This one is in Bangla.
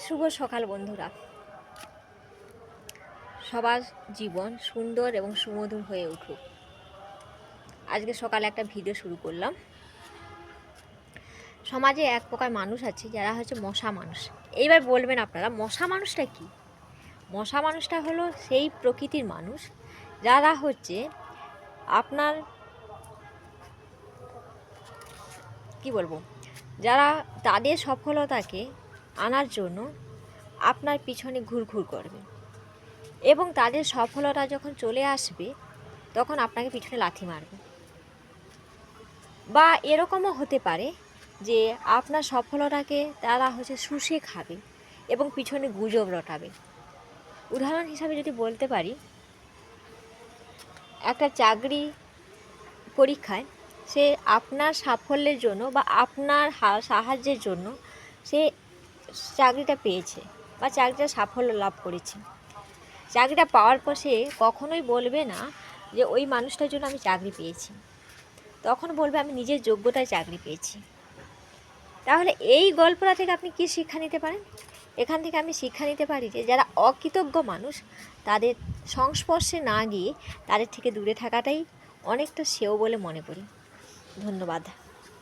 শুভ সকাল বন্ধুরা। সবার জীবন সুন্দর এবং সুমধুর হয়ে উঠুক। আজকে সকালে একটা ভিডিও শুরু করলাম। সমাজে এক প্রকার মানুষ আছে যারা হচ্ছে মশা মানুষ। এইবার বলবেন আপনারা, মশা মানুষটা কি? মশা মানুষটা হলো সেই প্রকৃতির মানুষ যারা হচ্ছে আপনার কি বলবো, যারা তাদের সফলতাকে আনার জন্য আপনার পিছনে ঘুরঘুর করবে এবং তাদের সফলতা যখন চলে আসবে তখন আপনাকে পিছনে লাথি মারবে। বা এরকমও হতে পারে যে আপনার সফলতাকে তারা হচ্ছে শুষে খাবে এবং পিছনে গুজব রটাবে। উদাহরণ হিসাবে যদি বলতে পারি, একটা চাকরি পরীক্ষায় সে আপনার সাফল্যের জন্য বা আপনার সাহায্যের জন্য সে চাকরিটা পেয়েছে বা চাকরিটা সাফল্য লাভ করেছে। চাকরিটা পাওয়ার পর সে কখনোই বলবে না যে ওই মানুষটার জন্য আমি চাকরি পেয়েছি, তখন বলবে আমি নিজের যোগ্যতায় চাকরি পেয়েছি। তাহলে এই গল্পটা থেকে আপনি কি শিক্ষা নিতে পারেন? এখান থেকে আমি শিক্ষা নিতে পারি যে যারা অকৃতজ্ঞ মানুষ তাদের সংস্পর্শে না গিয়ে তাদের থেকে দূরে থাকাটাই অনেকটা শ্রেয় বলে মনে করি। ধন্যবাদ।